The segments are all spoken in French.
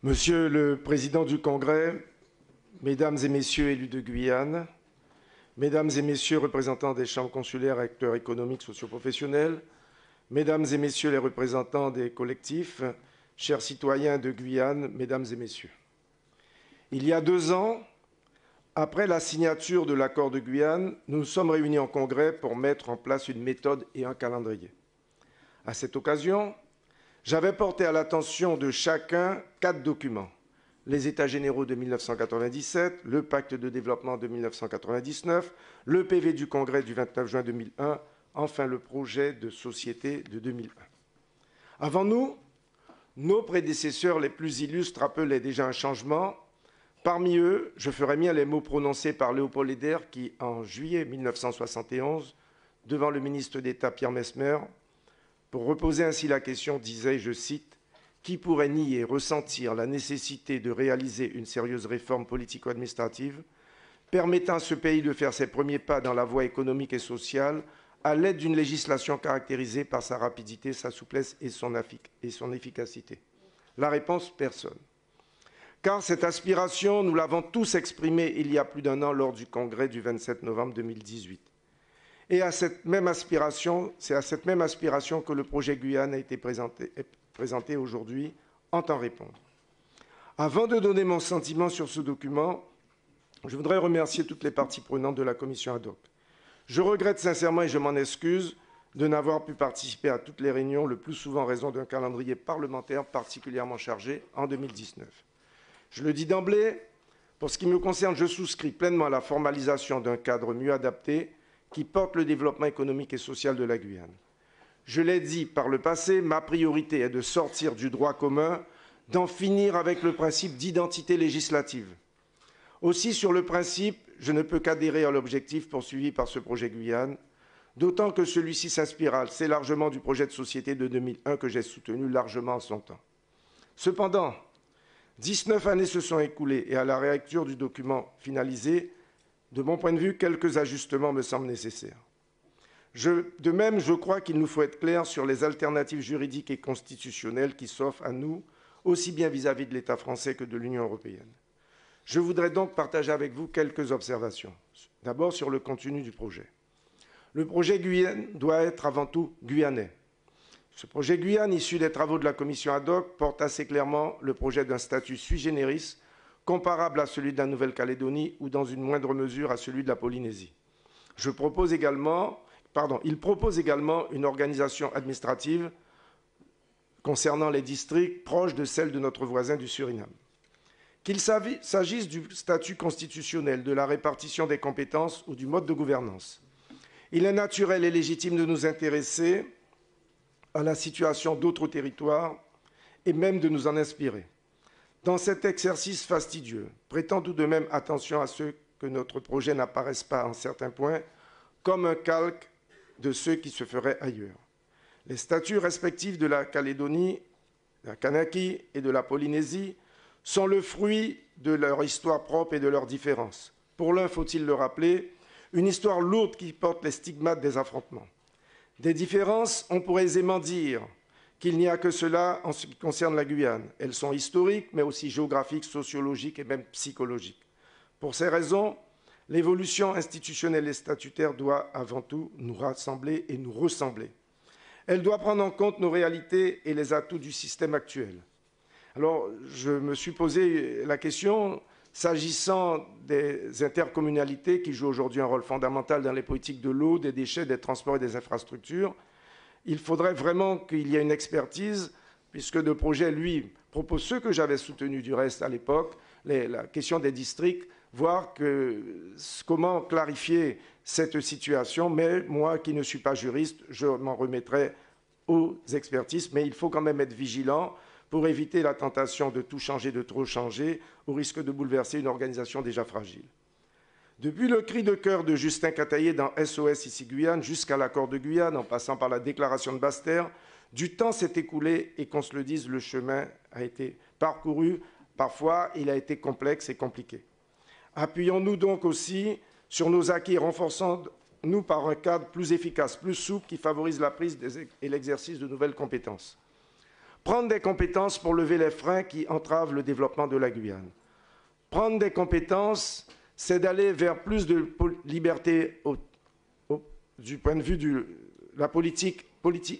Monsieur le Président du Congrès, Mesdames et Messieurs élus de Guyane, Mesdames et Messieurs représentants des chambres consulaires, acteurs économiques, socioprofessionnels, Mesdames et Messieurs les représentants des collectifs, chers citoyens de Guyane, Mesdames et Messieurs. Il y a 2 ans, après la signature de l'accord de Guyane, nous nous sommes réunis en Congrès pour mettre en place une méthode et un calendrier. À cette occasion, j'avais porté à l'attention de chacun 4 documents. Les États généraux de 1997, le pacte de développement de 1999, le PV du Congrès du 29 juin 2001, enfin le projet de société de 2001. Avant nous, nos prédécesseurs les plus illustres appelaient déjà un changement. Parmi eux, je ferai mien les mots prononcés par Léopold Leder qui, en juillet 1971, devant le ministre d'État Pierre Messmer, pour reposer ainsi la question, disait, je cite, « Qui pourrait nier, ressentir la nécessité de réaliser une sérieuse réforme politico-administrative permettant à ce pays de faire ses premiers pas dans la voie économique et sociale à l'aide d'une législation caractérisée par sa rapidité, sa souplesse et son efficacité ?» La réponse, personne. Car cette aspiration, nous l'avons tous exprimée il y a plus d'1 an lors du congrès du 27 novembre 2018. Et c'est à cette même aspiration que le projet Guyane a été présenté aujourd'hui, entend répondre. Avant de donner mon sentiment sur ce document, je voudrais remercier toutes les parties prenantes de la commission ad hoc. Je regrette sincèrement, et je m'en excuse, de n'avoir pu participer à toutes les réunions, le plus souvent en raison d'un calendrier parlementaire particulièrement chargé en 2019. Je le dis d'emblée, pour ce qui me concerne, je souscris pleinement à la formalisation d'un cadre mieux adapté qui porte le développement économique et social de la Guyane. Je l'ai dit par le passé, ma priorité est de sortir du droit commun, d'en finir avec le principe d'identité législative. Aussi, sur le principe, je ne peux qu'adhérer à l'objectif poursuivi par ce projet Guyane, d'autant que celui-ci s'inspire assez largement du projet de société de 2001 que j'ai soutenu largement en son temps. Cependant, 19 années se sont écoulées et à la rélecture du document finalisé, de mon point de vue, quelques ajustements me semblent nécessaires. De même, je crois qu'il nous faut être clair sur les alternatives juridiques et constitutionnelles qui s'offrent à nous, aussi bien vis-à-vis de l'État français que de l'Union européenne. Je voudrais donc partager avec vous quelques observations. D'abord sur le contenu du projet. Le projet Guyane doit être avant tout guyanais. Ce projet Guyane, issu des travaux de la commission ad hoc, porte assez clairement le projet d'un statut sui generis comparable à celui de la Nouvelle-Calédonie ou dans une moindre mesure à celui de la Polynésie. Il propose également une organisation administrative concernant les districts proches de celle de notre voisin du Suriname. Qu'il s'agisse du statut constitutionnel, de la répartition des compétences ou du mode de gouvernance, il est naturel et légitime de nous intéresser à la situation d'autres territoires et même de nous en inspirer. Dans cet exercice fastidieux, prêtons tout de même attention à ce que notre projet n'apparaisse pas, en certains points, comme un calque de ceux qui se feraient ailleurs. Les statuts respectifs de la Calédonie, de la Kanaki et de la Polynésie sont le fruit de leur histoire propre et de leurs différences. Pour l'un, faut-il le rappeler, une histoire lourde qui porte les stigmates des affrontements. Des différences, on pourrait aisément dire qu'il n'y a que cela en ce qui concerne la Guyane. Elles sont historiques, mais aussi géographiques, sociologiques et même psychologiques. Pour ces raisons, l'évolution institutionnelle et statutaire doit avant tout nous rassembler et nous ressembler. Elle doit prendre en compte nos réalités et les atouts du système actuel. Alors, je me suis posé la question, s'agissant des intercommunalités qui jouent aujourd'hui un rôle fondamental dans les politiques de l'eau, des déchets, des transports et des infrastructures, il faudrait vraiment qu'il y ait une expertise, puisque le projet, lui, propose ce que j'avais soutenu du reste à l'époque, la question des districts, voir comment clarifier cette situation. Mais moi, qui ne suis pas juriste, je m'en remettrai aux expertises. Mais il faut quand même être vigilant pour éviter la tentation de tout changer, de trop changer, au risque de bouleverser une organisation déjà fragile. Depuis le cri de cœur de Justin Cataillé dans SOS ici Guyane jusqu'à l'accord de Guyane, en passant par la déclaration de Basse-Terre, du temps s'est écoulé et qu'on se le dise, le chemin a été parcouru. Parfois, il a été complexe et compliqué. Appuyons-nous donc aussi sur nos acquis, renforçons-nous par un cadre plus efficace, plus souple, qui favorise la prise et l'exercice de nouvelles compétences. Prendre des compétences pour lever les freins qui entravent le développement de la Guyane. Prendre des compétences, c'est d'aller vers plus de liberté du point de vue de la politique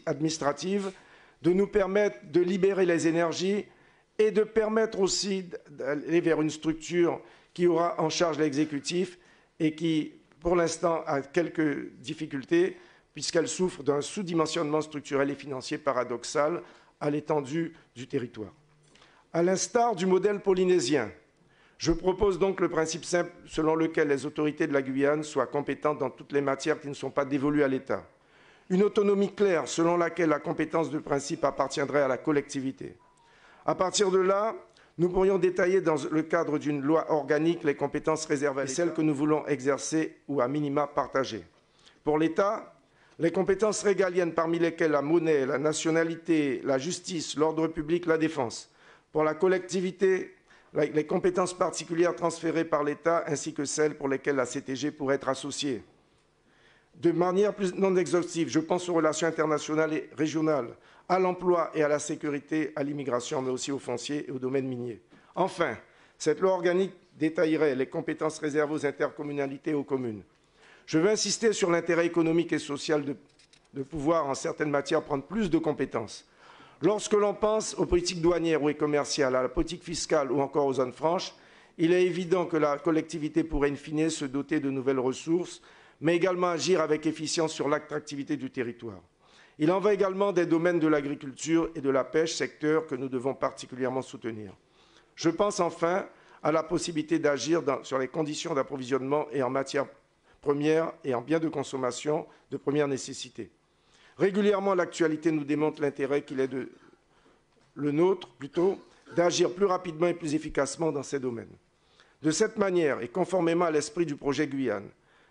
administrative, de nous permettre de libérer les énergies et de permettre aussi d'aller vers une structure qui aura en charge l'exécutif et qui, pour l'instant, a quelques difficultés puisqu'elle souffre d'un sous-dimensionnement structurel et financier paradoxal à l'étendue du territoire. À l'instar du modèle polynésien, je propose donc le principe simple selon lequel les autorités de la Guyane soient compétentes dans toutes les matières qui ne sont pas dévolues à l'État. Une autonomie claire selon laquelle la compétence de principe appartiendrait à la collectivité. À partir de là, nous pourrions détailler dans le cadre d'une loi organique les compétences réservées et celles que nous voulons exercer ou à minima partager. Pour l'État, les compétences régaliennes parmi lesquelles la monnaie, la nationalité, la justice, l'ordre public, la défense. Pour la collectivité, les compétences particulières transférées par l'État ainsi que celles pour lesquelles la CTG pourrait être associée. De manière plus non exhaustive, je pense aux relations internationales et régionales, à l'emploi et à la sécurité, à l'immigration, mais aussi au foncier et au domaine minier. Enfin, cette loi organique détaillerait les compétences réservées aux intercommunalités et aux communes. Je veux insister sur l'intérêt économique et social de pouvoir, en certaines matières, prendre plus de compétences. Lorsque l'on pense aux politiques douanières ou commerciales, à la politique fiscale ou encore aux zones franches, il est évident que la collectivité pourrait in fine se doter de nouvelles ressources, mais également agir avec efficience sur l'attractivité du territoire. Il en va également des domaines de l'agriculture et de la pêche, secteurs que nous devons particulièrement soutenir. Je pense enfin à la possibilité d'agir sur les conditions d'approvisionnement et en matières premières et en biens de consommation de première nécessité. Régulièrement, l'actualité nous démontre l'intérêt qu'il est le nôtre, d'agir plus rapidement et plus efficacement dans ces domaines. De cette manière, et conformément à l'esprit du projet Guyane,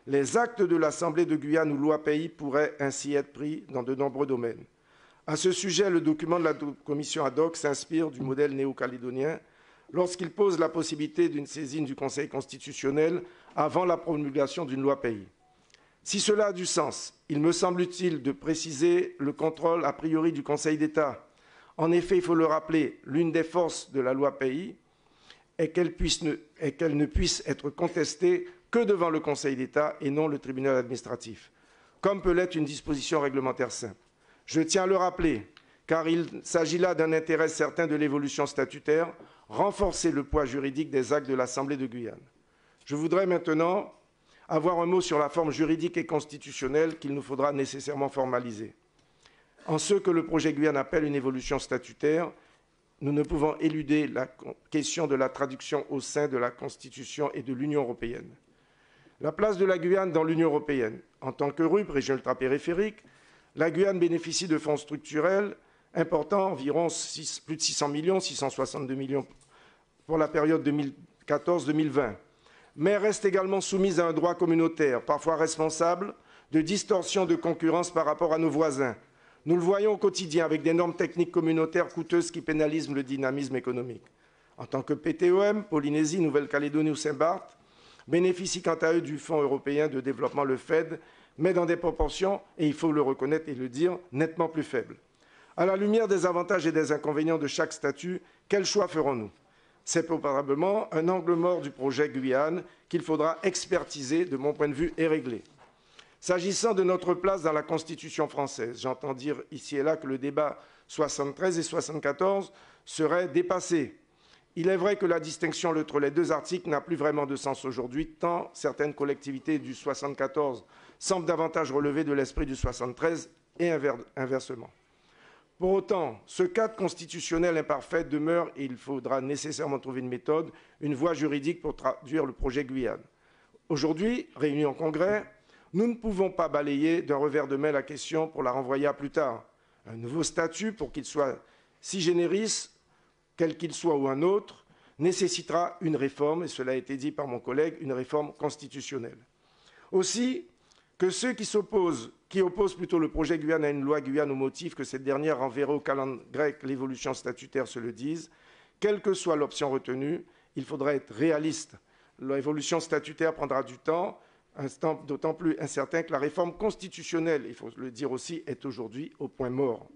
les actes de l'Assemblée de Guyane ou loi pays pourraient ainsi être pris dans de nombreux domaines. À ce sujet, le document de la commission ad hoc s'inspire du modèle néo-calédonien lorsqu'il pose la possibilité d'une saisine du Conseil constitutionnel avant la promulgation d'une loi pays. Si cela a du sens, il me semble utile de préciser le contrôle a priori du Conseil d'État. En effet, il faut le rappeler, l'une des forces de la loi pays est qu'elle ne puisse être contestée que devant le Conseil d'État et non le tribunal administratif, comme peut l'être une disposition réglementaire simple. Je tiens à le rappeler, car il s'agit là d'un intérêt certain de l'évolution statutaire, renforcer le poids juridique des actes de l'Assemblée de Guyane. Je voudrais maintenant avoir un mot sur la forme juridique et constitutionnelle qu'il nous faudra nécessairement formaliser. En ce que le projet Guyane appelle une évolution statutaire, nous ne pouvons éluder la question de la traduction au sein de la Constitution et de l'Union européenne. La place de la Guyane dans l'Union européenne. En tant que RUP, région ultrapériphérique, la Guyane bénéficie de fonds structurels importants, environ plus de 600 millions, 662 millions pour la période 2014-2020, mais reste également soumise à un droit communautaire, parfois responsable de distorsions de concurrence par rapport à nos voisins. Nous le voyons au quotidien avec des normes techniques communautaires coûteuses qui pénalisent le dynamisme économique. En tant que PTOM, Polynésie, Nouvelle-Calédonie ou Saint-Barth bénéficient quant à eux du Fonds européen de développement, le FED, mais dans des proportions, et il faut le reconnaître et le dire, nettement plus faibles. À la lumière des avantages et des inconvénients de chaque statut, quel choix ferons-nous? C'est probablement un angle mort du projet Guyane qu'il faudra expertiser, de mon point de vue, et régler. S'agissant de notre place dans la Constitution française, j'entends dire ici et là que le débat 73 et 74 serait dépassé. Il est vrai que la distinction entre les deux articles n'a plus vraiment de sens aujourd'hui, tant certaines collectivités du 74 semblent davantage relever de l'esprit du 73 et inversement. Pour autant, ce cadre constitutionnel imparfait demeure et il faudra nécessairement trouver une méthode, une voie juridique pour traduire le projet Guyane. Aujourd'hui, réunis en congrès, nous ne pouvons pas balayer d'un revers de main la question pour la renvoyer à plus tard. Un nouveau statut, pour qu'il soit si généris, quel qu'il soit ou un autre, nécessitera une réforme, et cela a été dit par mon collègue, une réforme constitutionnelle. Aussi, que ceux qui opposent plutôt le projet Guyane à une loi Guyane au motif que cette dernière renverrait au calendrier grec l'évolution statutaire se le disent, quelle que soit l'option retenue, il faudra être réaliste. L'évolution statutaire prendra du temps, d'autant plus incertain que la réforme constitutionnelle, il faut le dire aussi, est aujourd'hui au point mort.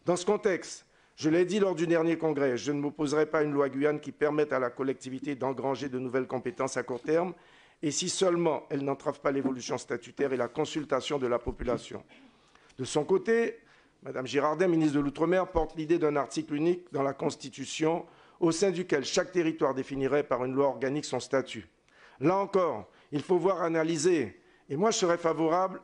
Dans ce contexte, Je l'ai dit lors du dernier congrès, je ne m'opposerai pas à une loi Guyane qui permette à la collectivité d'engranger de nouvelles compétences à court terme, et si seulement elle n'entrave pas l'évolution statutaire et la consultation de la population. De son côté, Mme Girardin, ministre de l'Outre-mer, porte l'idée d'un article unique dans la Constitution au sein duquel chaque territoire définirait par une loi organique son statut. Là encore, il faut voir analyser. Et moi, je serais favorable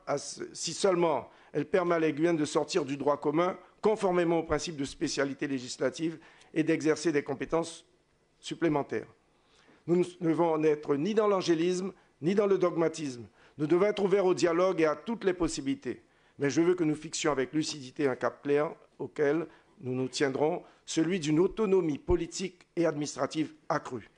si seulement elle permet à la Guyane de sortir du droit commun, conformément au principe de spécialité législative et d'exercer des compétences supplémentaires. Nous ne devons être ni dans l'angélisme, ni dans le dogmatisme. Nous devons être ouverts au dialogue et à toutes les possibilités. Mais je veux que nous fixions avec lucidité un cap clair auquel nous nous tiendrons, celui d'une autonomie politique et administrative accrue.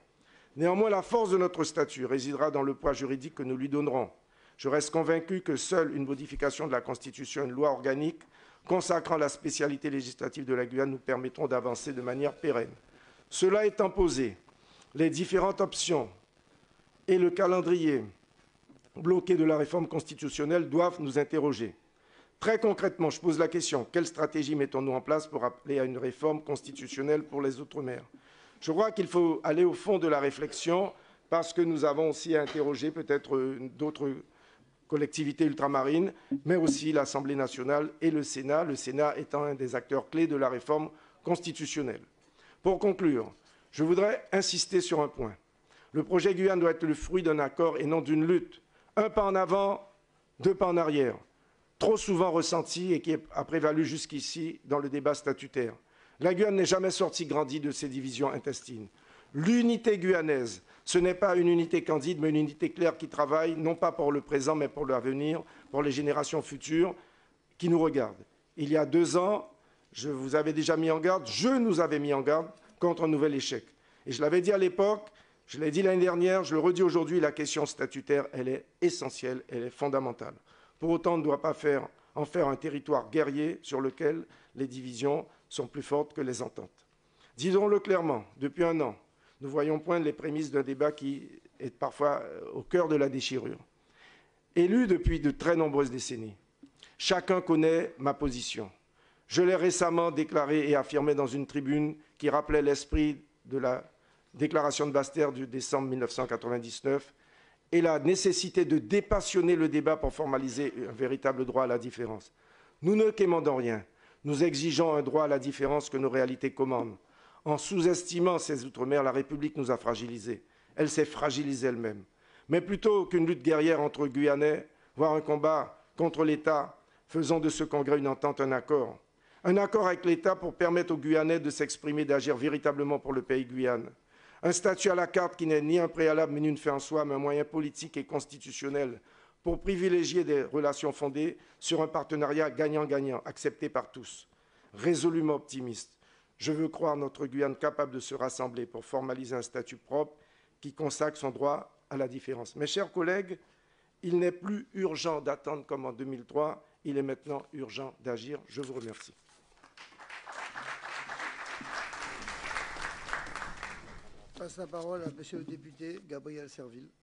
Néanmoins, la force de notre statut résidera dans le poids juridique que nous lui donnerons. Je reste convaincu que seule une modification de la Constitution, une loi organique consacrant la spécialité législative de la Guyane nous permettront d'avancer de manière pérenne. Cela étant posé, les différentes options et le calendrier bloqué de la réforme constitutionnelle doivent nous interroger. Très concrètement, je pose la question, quelle stratégie mettons-nous en place pour appeler à une réforme constitutionnelle pour les Outre-mer? Je crois qu'il faut aller au fond de la réflexion parce que nous avons aussi interrogé peut-être d'autres collectivités ultramarines, mais aussi l'Assemblée nationale et le Sénat étant un des acteurs clés de la réforme constitutionnelle. Pour conclure, je voudrais insister sur un point. Le projet Guyane doit être le fruit d'un accord et non d'une lutte. Un pas en avant, deux pas en arrière. Trop souvent ressenti et qui a prévalu jusqu'ici dans le débat statutaire. La Guyane n'est jamais sortie grandie de ses divisions intestines. L'unité guyanaise, ce n'est pas une unité candide, mais une unité claire qui travaille, non pas pour le présent, mais pour l'avenir, pour les générations futures qui nous regardent. Il y a 2 ans, je vous avais déjà mis en garde, je nous avais mis en garde contre un nouvel échec. Et je l'avais dit à l'époque, je l'ai dit l'année dernière, je le redis aujourd'hui, la question statutaire, elle est essentielle, elle est fondamentale. Pour autant, on ne doit pas en faire un territoire guerrier sur lequel les divisions sont plus fortes que les ententes. Disons-le clairement, depuis 1 an, nous voyons poindre les prémices d'un débat qui est parfois au cœur de la déchirure. Élu depuis de très nombreuses décennies, chacun connaît ma position. Je l'ai récemment déclaré et affirmé dans une tribune qui rappelait l'esprit de la déclaration de Basse-Terre du décembre 1999 et la nécessité de dépassionner le débat pour formaliser un véritable droit à la différence. Nous ne quémandons rien. Nous exigeons un droit à la différence que nos réalités commandent. En sous-estimant ces Outre-mer, la République nous a fragilisés. Elle s'est fragilisée elle-même. Mais plutôt qu'une lutte guerrière entre Guyanais, voire un combat contre l'État, faisons de ce congrès une entente, un accord. Un accord avec l'État pour permettre aux Guyanais de s'exprimer, d'agir véritablement pour le pays Guyane. Un statut à la carte qui n'est ni un préalable ni une fin en soi, mais un moyen politique et constitutionnel pour privilégier des relations fondées sur un partenariat gagnant-gagnant, accepté par tous. Résolument optimiste, je veux croire notre Guyane capable de se rassembler pour formaliser un statut propre qui consacre son droit à la différence. Mes chers collègues, il n'est plus urgent d'attendre comme en 2003, il est maintenant urgent d'agir. Je vous remercie. Je passe la parole à Monsieur le député Gabriel Serville.